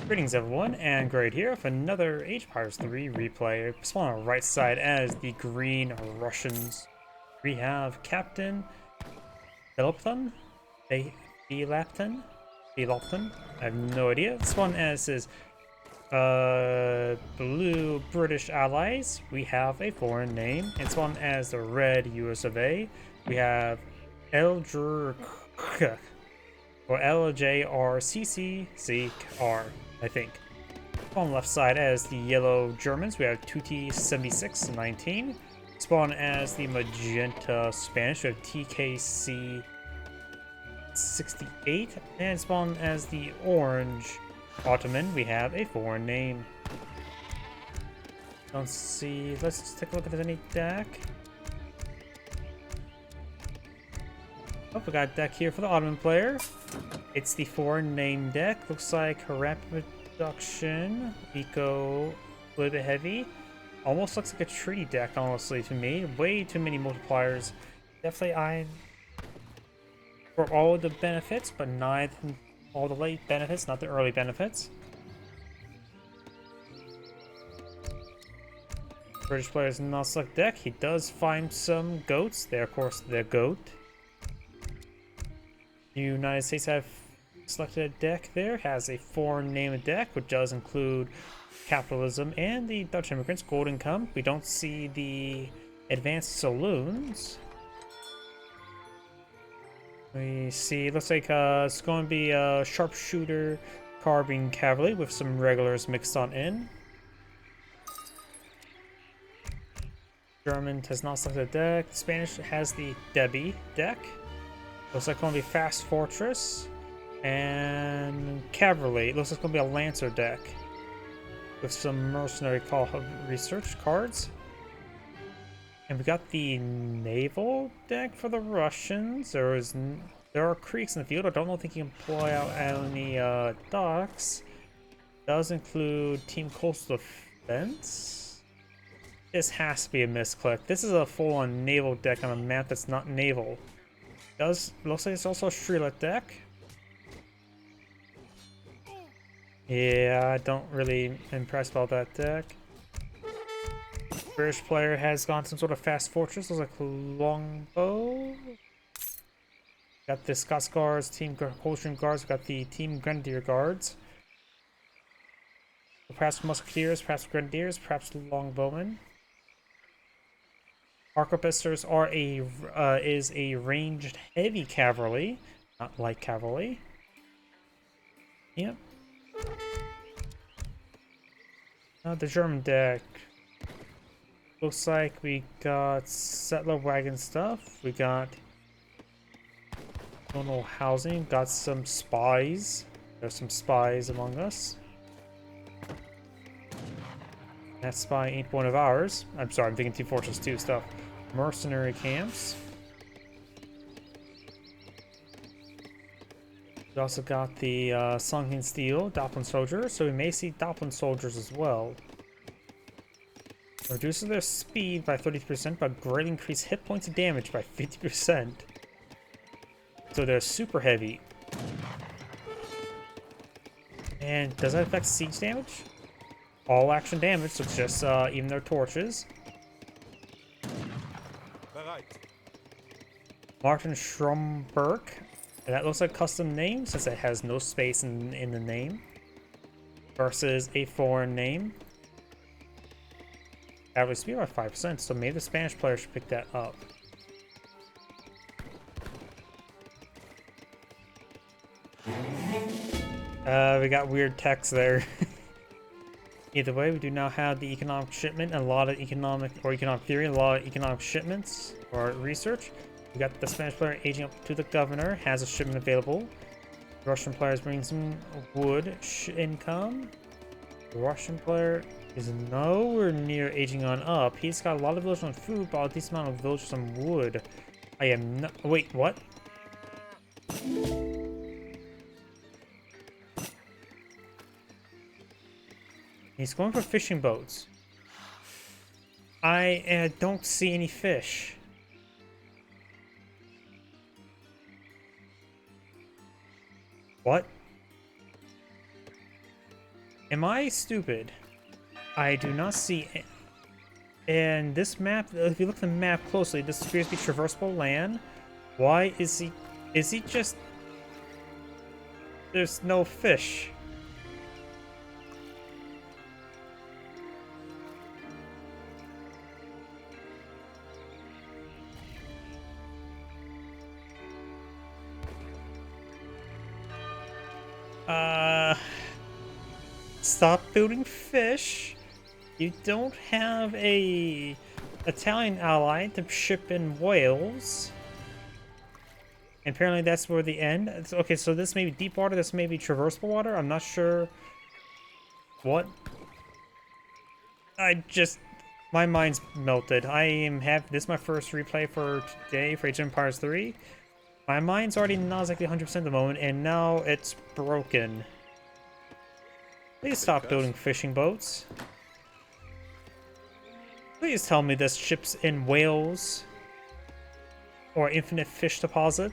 Greetings everyone, and Great here with another Age of Empires 3 replay. Spawn on the right side as the Green Russians. We have Captain Felapton? Felapton? Felapton? I have no idea. Spawn as his blue British allies. We have a foreign name. And spawn as the red US of A. We have ljrcccr or ljrcccr, I think. On the left side as the yellow Germans, we have Tuti7919. Spawn as the magenta Spanish, we have tkc68. And spawn as the orange Ottoman, we have a foreign name. Don't see. Let's just take a look at any deck. Oh, we got a deck here for the Ottoman player. It's the foreign name deck. Looks like rapid reduction, eco, a little bit heavy. Almost looks like a treaty deck, honestly, to me. Way too many multipliers. Definitely I for all the benefits, but not all the late benefits, not the early benefits. British player's not select deck. He does find some goats. They're, of course, the goat. The United States have selected a deck there, has a foreign name deck, which does include capitalism and the Dutch immigrants, gold income. We don't see the advanced saloons. We see, looks like it's going to be a sharpshooter carbine cavalry with some regulars mixed on in. German has not selected a deck. Spanish has the Debbie deck. Looks like going to be Fast Fortress and Cavalry. It looks like it's going to be a Lancer deck with some mercenary call research cards. And we got the naval deck for the Russians. There are creeks in the field. I don't think you can pull out any docks. Does include Team Coastal Defense. This has to be a misclick. This is a full-on naval deck on a map that's not naval. Looks like it's also a Shreelet deck. Yeah, I don't really impressed about that deck. British player has gone some sort of fast fortress. Looks like longbow. Got the Scots Guards, Team Coldstream Guards. We got the Team Grenadier Guards. Perhaps Musketeers, perhaps Grenadiers, perhaps Longbowmen. Arquebusiers are is a ranged heavy cavalry, not light cavalry. Yep. The German deck. Looks like we got settler wagon stuff. We got normal housing. Got some spies. There's some spies among us. That spy ain't one of ours. I'm sorry, I'm thinking Team Fortress 2 stuff. Mercenary camps. We also got the Sunken Steel, Doppelin soldiers, so we may see Doppelin soldiers as well. Reduces their speed by 30%, but greatly increase hit points and damage by 50%. So they're super heavy. And does that affect siege damage? All action damage, so it's just even their torches. Martin Schromberg. And that looks like custom name since it has no space in the name. Versus a foreign name. Average speed by 5%, so maybe the Spanish player should pick that up. We got weird text there. Either way, we do now have the economic shipment, a lot of economic theory, a lot of economic shipments or research. We got the Spanish player aging up to the governor, has a shipment available. The Russian player is bringing some wood income. The Russian player is nowhere near aging on up. He's got a lot of villagers on food, but a decent amount of villagers on wood. I am not. Wait, what? He's going for fishing boats. I don't see any fish. What? Am I stupid? I do not see... And this map, if you look at the map closely, this appears to be traversable land. Why is he... Is he just... There's no fish. Stop building fish. You don't have a Italian ally to ship in whales. And apparently that's where the end. Okay, so this may be deep water, this may be traversable water. I'm not sure what. My mind's melted. This is my first replay for today for Age of Empires 3. My mind's already not exactly 100% at the moment, and now it's broken. Please stop building fishing boats. Please tell me this ship's in whales or infinite fish deposit.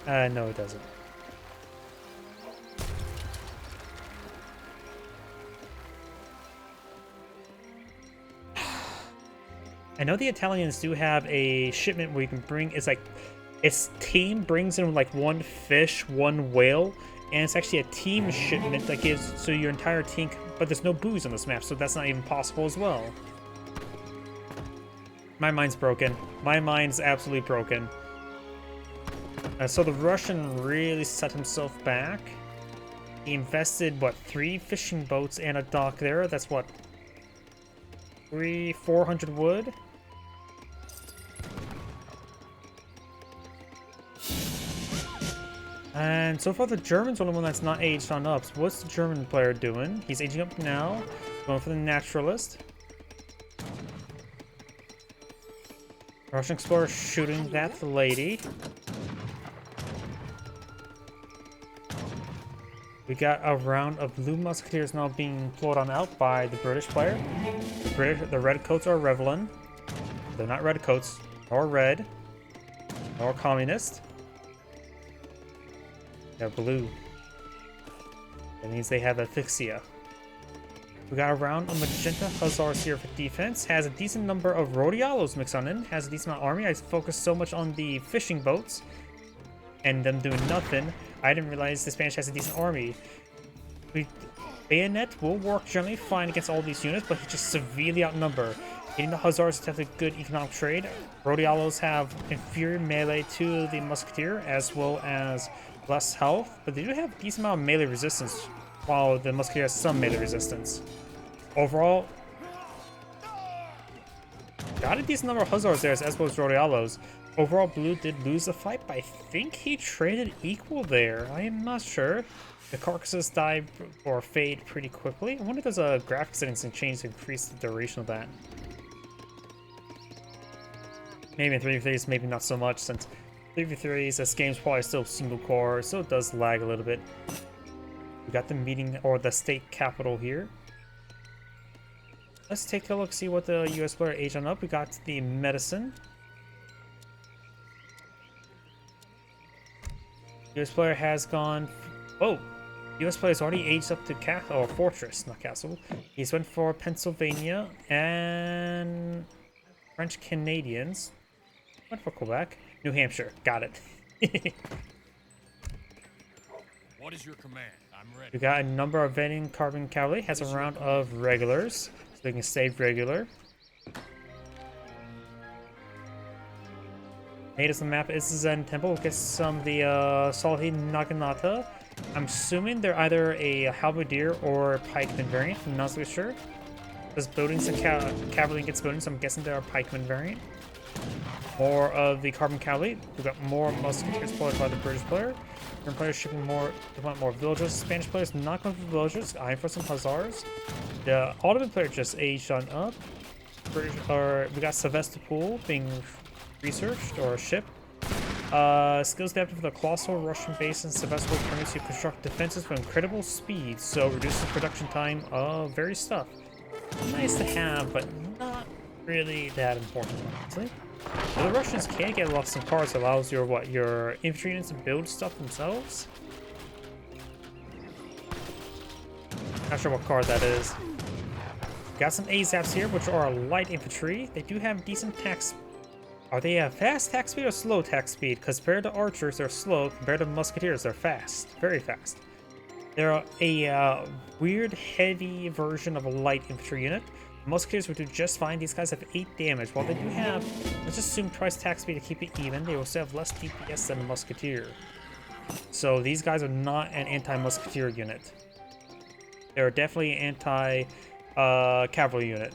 No, it doesn't. I know the Italians do have a shipment where you can bring, it's like, its team brings in like one fish, one whale, and it's actually a team shipment that gives, so your entire team, but there's no booze on this map, so that's not even possible as well. My mind's broken. My mind's absolutely broken. So the Russian really set himself back. He invested, what, 3 fishing boats and a dock there? That's what, 400 wood? And so far the German's the only one that's not aged on up. So what's the German player doing? He's aging up now, going for the naturalist. Russian explorer shooting that lady. We got a round of blue musketeers now being pulled on out by the British player. The redcoats are reveling. They're not redcoats, nor red, nor communist. They're blue. That means they have asphyxia. We got a round of magenta hussars here for defense. Has a decent number of rodialos mixed on in. Has a decent amount of army. I focused so much on the fishing boats and them doing nothing. I didn't realize the Spanish has a decent army. Bayonet will work generally fine against all these units, but he's just severely outnumbered. Hitting the hussars to have a good economic trade. Rodialos have inferior melee to the musketeer, as well as less health, but they do have a decent amount of melee resistance, while the musketeer has some melee resistance. Overall, got a decent number of hussars there, as well as rodialos. Overall, blue did lose the fight, but I think he traded equal there. I am not sure. The carcasses die or fade pretty quickly. I wonder if there's a graphic settings can change to increase the duration of that. Maybe in 3v3s, maybe not so much, since 3v3s, this game's probably still single core, so it does lag a little bit. We got the meeting, or the state capital here. Let's take a look, see what the US player aged on up. We got the medicine. US player has gone... Oh! US player's already aged up to castle, or fortress, not castle. He's went for Pennsylvania, and... French Canadians. Went for Quebec. New Hampshire. Got it. What is your command? I'm ready. We got a number of vending carbon cavalry. Has a round of regulars, so they can stay regular. Natives on the map is the Zen Temple. We'll get some of the Salhi Naginata. I'm assuming they're either a halberdier or pikeman variant. I'm not so sure. There's buildings and cavalry gets buildings, so I'm guessing they're a pikeman variant. More of the carbon cavalry. We've got more musketeers deployed by the British player. German players shipping more. They want more villagers. Spanish players not going for villagers. Eyeing for some hussars. The Ottoman player just aged on up. We got Sevastopol being researched or shipped. Skills adapted for the colossal Russian base in Sevastopol permits you to construct defenses with incredible speed, so reduces production time of various stuff. Nice to have, but not really that important, honestly. So the Russians can get lots of cars that allows your infantry units to build stuff themselves. Not sure what card that is. Got some ASAPs here, which are light infantry. They do have decent attack. Are they a fast attack speed or slow attack speed? Because compared to archers, they're slow. Compared to musketeers, they're fast. Very fast. They're a weird, heavy version of a light infantry unit. Musketeers would do just fine. These guys have 8 damage. While they do have, let's just assume twice attack speed to keep it even, they also have less DPS than a musketeer. So these guys are not an anti-musketeer unit. They're definitely an anti-cavalry unit.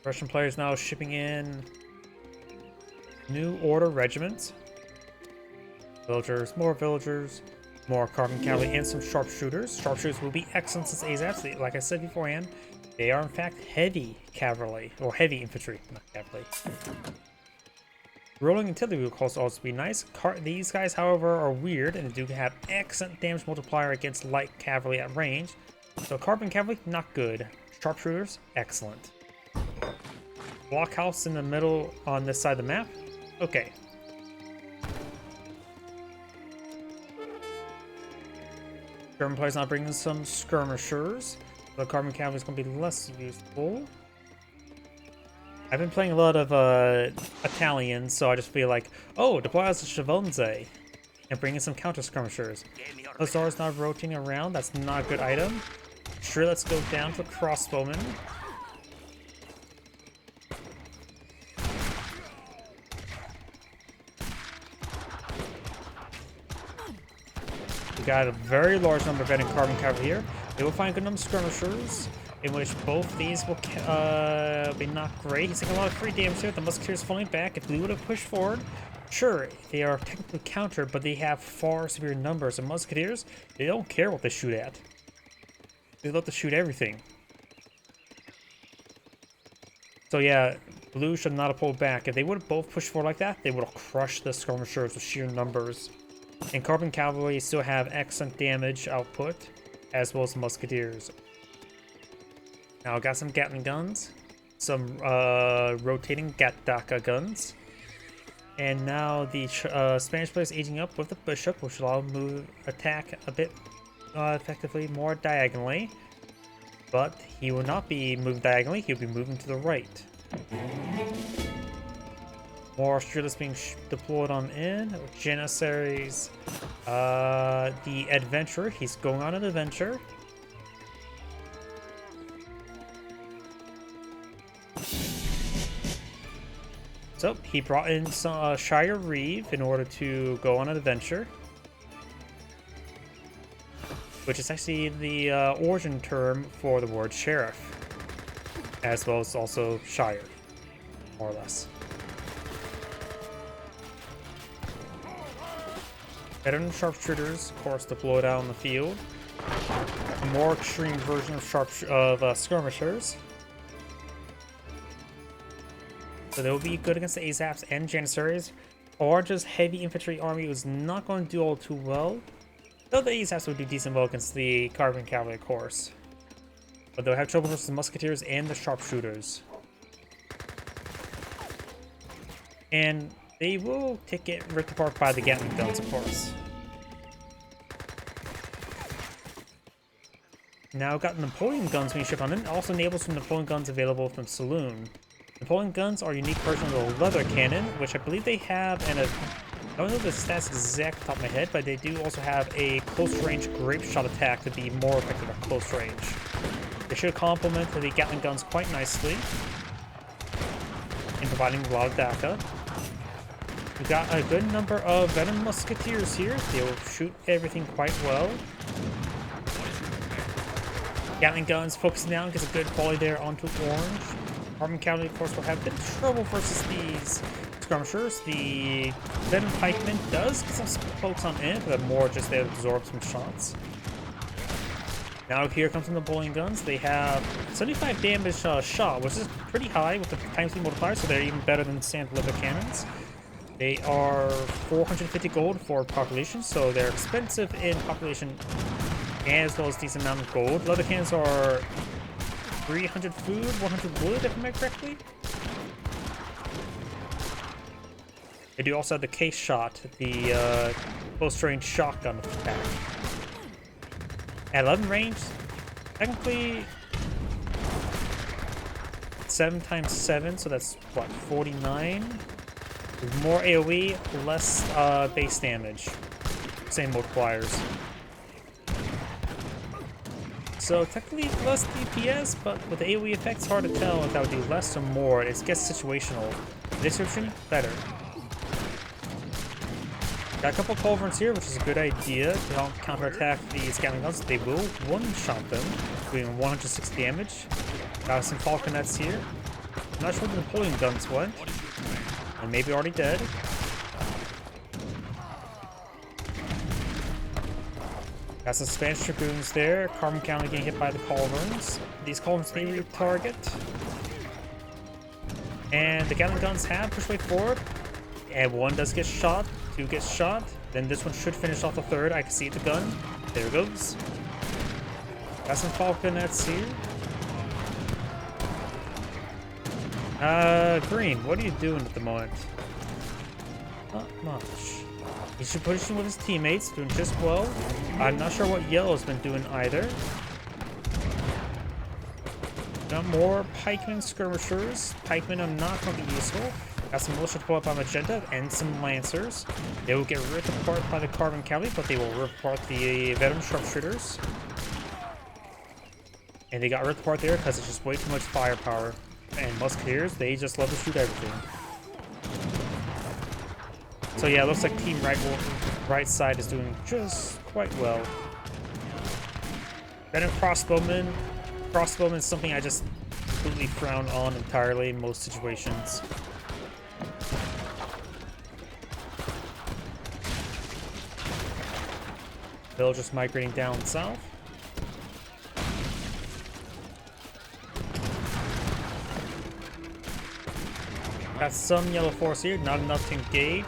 Russian players now shipping in New Order regiments. Villagers, more carbon cavalry, and some sharpshooters. Sharpshooters will be excellent since ASAPs. Like I said beforehand, they are in fact heavy cavalry, or heavy infantry, not cavalry. Rolling artillery will also be nice. These guys, however, are weird and do have excellent damage multiplier against light cavalry at range. So carbon cavalry, not good. Sharpshooters, excellent. Blockhouse in the middle on this side of the map. Okay. German players now bringing some skirmishers. The carbon cavalry is going to be less useful. I've been playing a lot of Italian, so I just feel like, oh, deploy as a Chevonze and bring in some counter skirmishers. Hussars now rotating around. That's not a good item. Sure, let's go down to crossbowmen. We got a very large number of veteran carbon cavalry here. They will find a good number of skirmishers, in which both these will be not great. He's taking a lot of free damage here. The musketeers falling back. If we would have pushed forward, sure, they are technically countered, but they have far superior numbers. And musketeers, they don't care what they shoot at. They love to shoot everything. So yeah, blue should not have pulled back. If they would have both pushed forward like that, they would have crushed the skirmishers with sheer numbers. And carbon cavalry still have excellent damage output, as well as musketeers. Now I got some Gatling guns, some rotating Gatdaka guns, and now the Spanish player is aging up with the bishop, which will allow him to attack a bit effectively more diagonally. But he will not be moving diagonally; he'll be moving to the right. More Australians being deployed on in. Janissaries, the adventurer. He's going on an adventure. So he brought in some Shire Reeve in order to go on an adventure, which is actually the origin term for the word sheriff, as well as also Shire, more or less. Veteran sharpshooters, of course, deployed out in the field. A more extreme version of skirmishers. So they will be good against the ASAPs and Janissaries. Arja's heavy infantry army was not going to do all too well, though the ASAPs would do decent well against the carbon cavalry, of course. But they'll have trouble versus the musketeers and the sharpshooters. And they will get ripped apart by the Gatling guns, of course. Now got Napoleon guns when you ship on it. Also enables some Napoleon guns available from Saloon. Napoleon guns are a unique version of the leather cannon, which I believe they have, and I don't know the stats exact off the top of my head, but they do also have a close-range grape shot attack to be more effective at close range. They should complement the Gatling guns quite nicely in providing a lot of DACA. We've got a good number of veteran musketeers here. They will shoot everything quite well. Gatling guns focusing down, gets a good volley there onto orange. Carbon cavalry, of course, will have a bit of trouble versus these skirmishers. The veteran pikeman does get some spokes on it, but more just they absorb some shots. Now here comes the Napoleon guns. They have 75 damage shot, which is pretty high with the time speed multiplier, so they're even better than standard leather cannons. They are 450 gold for population, so they're expensive in population as well as decent amount of gold. Leather cannons are 300 food, 100 wood, if I remember correctly. They do also have the case shot, the close-range shotgun attack. At 11 range, technically 7 times 7, so that's what, 49? With more AoE, less base damage. Same multipliers. So technically less DPS, but with the AoE effect, it's hard to tell if that would be less or more. It gets situational. This version, better. Got a couple culverins here, which is a good idea to help counterattack the Scatling Guns. They will one-shot them, doing 160 damage. Got some Falconets here. I'm not sure where the Napoleon Guns went. And maybe already dead. Got some Spanish Dragoons there. Carbon County getting hit by the culverins. These culverins may retarget. And the Gatling Guns have pushed way forward. And one does get shot. Two gets shot. Then this one should finish off the third. I can see the gun. There it goes. Got some Falconets here. Green, what are you doing at the moment? Not much. He should push in with his teammates, doing just well. I'm not sure what Yellow's been doing either. Got more pikemen skirmishers. Pikemen are not going to be useful. Got some militia to pull up by Magenta and some lancers. They will get ripped apart by the Carbon Cavalry, but they will rip apart the veteran sharpshooters. And they got ripped apart there because it's just way too much firepower. And musketeers, they just love to shoot everything. So yeah, it looks like team right side is doing just quite well. Veteran crossbowmen. Crossbowmen is something I just completely frown on entirely in most situations. Villagers migrating down south. Got some yellow force here, not enough to engage.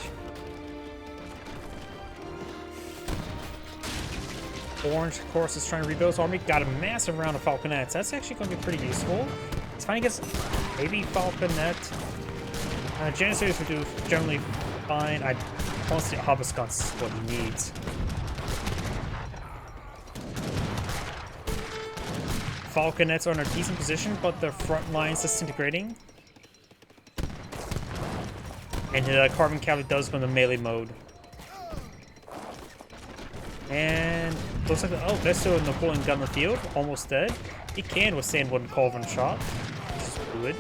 Orange, of course, is trying to rebuild his army. Got a massive round of Falconets. That's actually going to be pretty useful. It's fine, I guess. Maybe Falconet. Janissaries would do generally fine. I honestly, Hoboscons is what he needs. Falconets are in a decent position, but their front line's disintegrating. And the Carbon Cavalry does go into melee mode. And looks like, oh, there's still a Napoleon gun in the field, almost dead. He can withstand one culverin shot, which is good.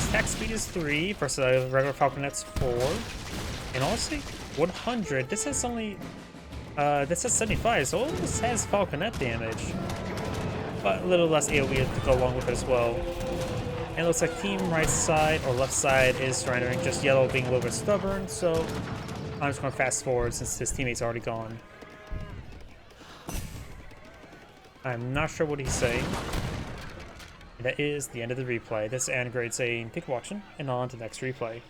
Attack speed is 3 versus regular Falconet's 4. And honestly, 100. This has only, this has 75, so this has Falconet damage. But a little less AoE to go along with it as well. And it looks like team right side or left side is surrendering, just Yellow being a little bit stubborn, so I'm just going to fast forward since his teammate's already gone. I'm not sure what he's saying. And that is the end of the replay. This is Anagrade saying, thank you for watching, and on to the next replay.